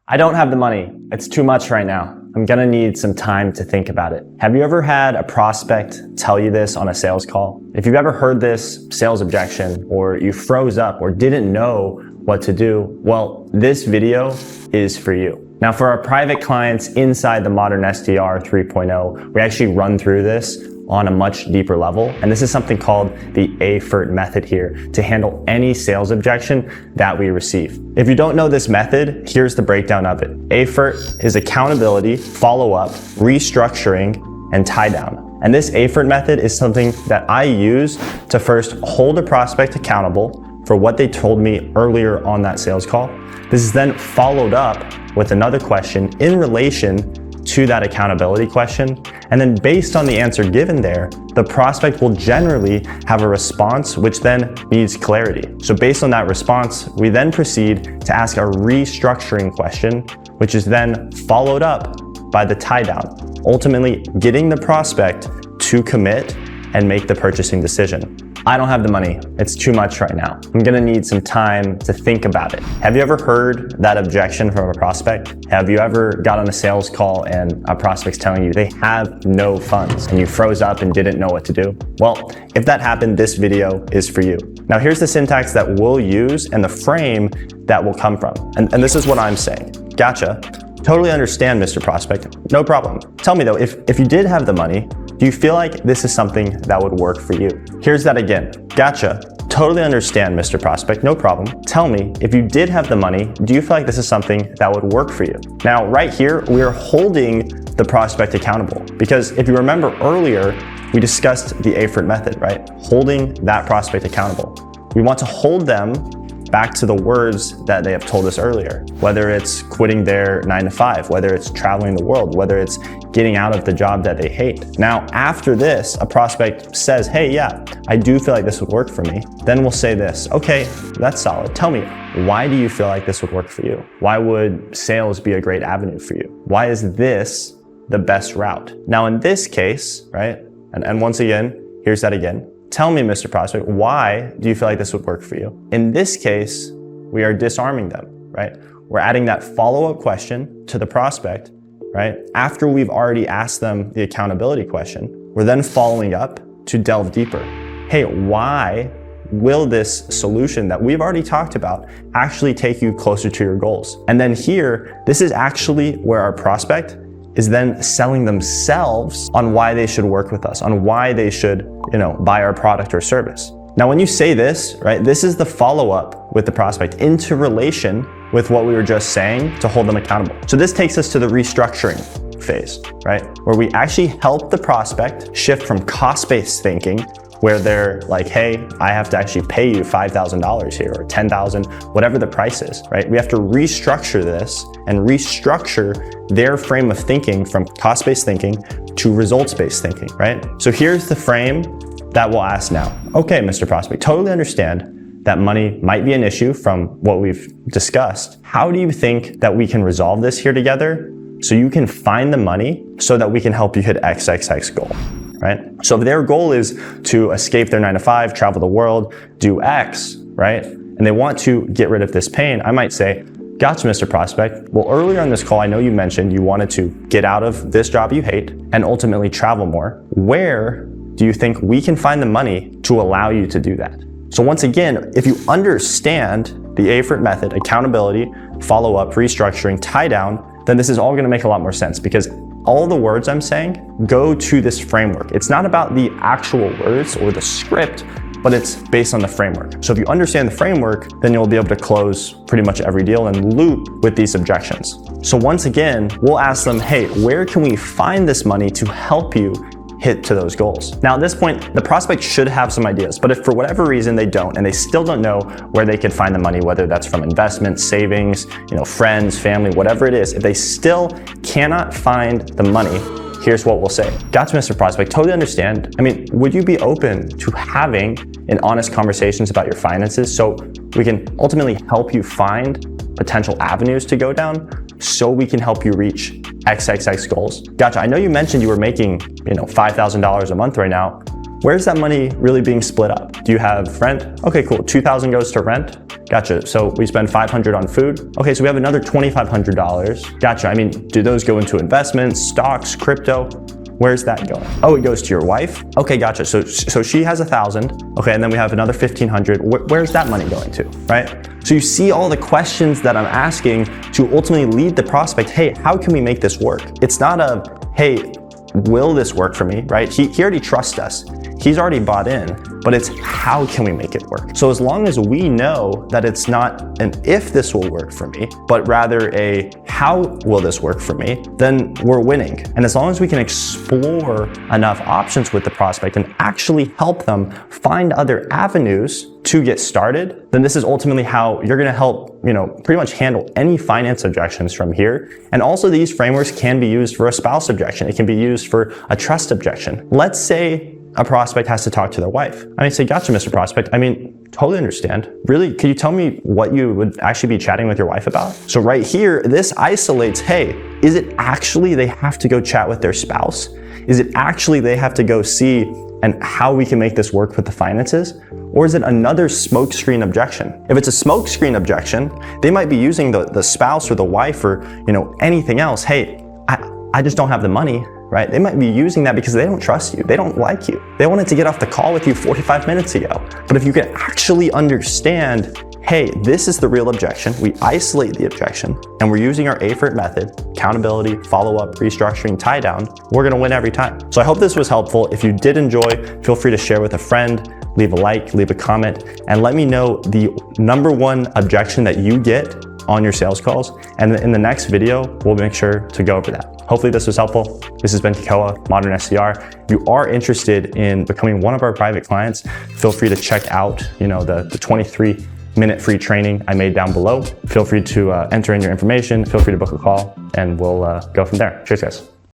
I don't have the money. It's too much right now. I'm gonna need some time to think about it. Have you ever had a prospect tell you this on a sales call? If you've ever heard this sales objection, or you froze up or didn't know what to do, well, this video is for you. Now, for our private clients inside the Modern SDR 3.0, we actually run through this on a much deeper level. And this is something called the AFERT method here to handle any sales objection that we receive. If you don't know this method, here's the breakdown of it. AFERT is accountability, follow-up, restructuring, and tie down. And this AFERT method is something that I use to first hold a prospect accountable for what they told me earlier on that sales call. This is then followed up with another question in relation to that accountability question. And then based on the answer given there, the prospect will generally have a response which then needs clarity. So based on that response, we then proceed to ask a restructuring question, which is then followed up by the tie down, ultimately getting the prospect to commit and make the purchasing decision. I don't have the money. It's too much right now. I'm gonna need some time to think about it. Have you ever heard that objection from a prospect? Have you ever got on a sales call and a prospect's telling you they have no funds and you froze up and didn't know what to do? Well, if that happened, this video is for you. Now here's the syntax that we'll use and the frame that will come from. And this is what I'm saying. Gotcha. Totally understand, Mr. Prospect. No problem. Tell me though, if you did have the money, do you feel like this is something that would work for you? Here's that again. Gotcha. Totally understand, Mr. Prospect. No problem. Tell me, if you did have the money, do you feel like this is something that would work for you? Now, right here, we are holding the prospect accountable because if you remember earlier, we discussed the AFERT method, right? Holding that prospect accountable. We want to hold them back to the words that they have told us earlier, whether it's quitting their 9-to-5, whether it's traveling the world, whether it's getting out of the job that they hate. Now, after this, a prospect says, hey, yeah, I do feel like this would work for me. Then we'll say this, okay, that's solid. Tell me, why do you feel like this would work for you? Why would sales be a great avenue for you? Why is this the best route? Now, in this case, right, and once again, here's that again. Tell me, Mr. Prospect, why do you feel like this would work for you? In this case, we are disarming them, right? We're adding that follow-up question to the prospect, right? After we've already asked them the accountability question, we're then following up to delve deeper. Hey, why will this solution that we've already talked about actually take you closer to your goals? And then here, this is actually where our prospect is then selling themselves on why they should work with us, on why they should, buy our product or service. Now, when you say this, right, this is the follow-up with the prospect into relation with what we were just saying to hold them accountable. So this takes us to the restructuring phase, right? Where we actually help the prospect shift from cost-based thinking, where they're like, hey, I have to actually pay you $5,000 here or $10,000, whatever the price is, right? We have to restructure this and restructure their frame of thinking from cost-based thinking to results-based thinking, right? So here's the frame that we'll ask now. Okay, Mr. Prospect, totally understand that money might be an issue from what we've discussed. How do you think that we can resolve this here together so you can find the money so that we can help you hit XXX goal? Right? So if their goal is to escape their 9-to-5, travel the world, do X, right? And they want to get rid of this pain, I might say, gotcha, Mr. Prospect. Well, earlier in this call, I know you mentioned you wanted to get out of this job you hate and ultimately travel more. Where do you think we can find the money to allow you to do that? So once again, if you understand the AFERT method, accountability, follow-up, restructuring, tie down, then this is all gonna make a lot more sense because all the words I'm saying go to this framework. It's not about the actual words or the script, but it's based on the framework. So if you understand the framework, then you'll be able to close pretty much every deal and loop with these objections. So once again, we'll ask them, hey, where can we find this money to help you hit to those goals? Now at this point, the prospect should have some ideas, but if for whatever reason they don't, and they still don't know where they could find the money, whether that's from investments, savings, friends, family, whatever it is, if they still cannot find the money, here's what we'll say. Gotcha, Mr. Prospect, totally understand. Would you be open to having an honest conversations about your finances so we can ultimately help you find potential avenues to go down so we can help you reach XXX goals? Gotcha. I know you mentioned you were making, $5,000 a month right now. Where's that money really being split up? Do you have rent? Okay, cool. 2,000 goes to rent. Gotcha. So we spend $500 on food. Okay, so we have another $2,500. Gotcha. I mean, do those go into investments, stocks, crypto? Where's that going? Oh, it goes to your wife? Okay, gotcha. So she has 1,000. Okay, and then we have another 1,500. Where's that money going to, right? So you see all the questions that I'm asking to ultimately lead the prospect, hey, how can we make this work? It's not a, hey, will this work for me, right? He already trusts us. He's already bought in, but it's how can we make it work? So as long as we know that it's not an if this will work for me, but rather a how will this work for me, then we're winning. And as long as we can explore enough options with the prospect and actually help them find other avenues to get started, then this is ultimately how you're gonna help, pretty much handle any finance objections from here. And also these frameworks can be used for a spouse objection. It can be used for a trust objection. Let's say a prospect has to talk to their wife. I say, gotcha, Mr. Prospect. Totally understand. Really, could you tell me what you would actually be chatting with your wife about? So right here, this isolates, hey, is it actually they have to go chat with their spouse? Is it actually they have to go see and how we can make this work with the finances? Or is it another smokescreen objection? If it's a smokescreen objection, they might be using the spouse or the wife or anything else. Hey, I just don't have the money. Right? They might be using that because they don't trust you. They don't like you. They wanted to get off the call with you 45 minutes ago. But if you can actually understand, hey, this is the real objection, we isolate the objection, and we're using our AFERT method, accountability, follow-up, restructuring, tie-down, we're gonna win every time. So I hope this was helpful. If you did enjoy, feel free to share with a friend, leave a like, leave a comment, and let me know the number 1 objection that you get on your sales calls. And in the next video, we'll make sure to go over that. Hopefully this was helpful. This has been Kekoa, Modern SDR. If you are interested in becoming one of our private clients, feel free to check out, the 23-minute free training I made down below. Feel free to enter in your information, feel free to book a call, and we'll go from there. Cheers, guys.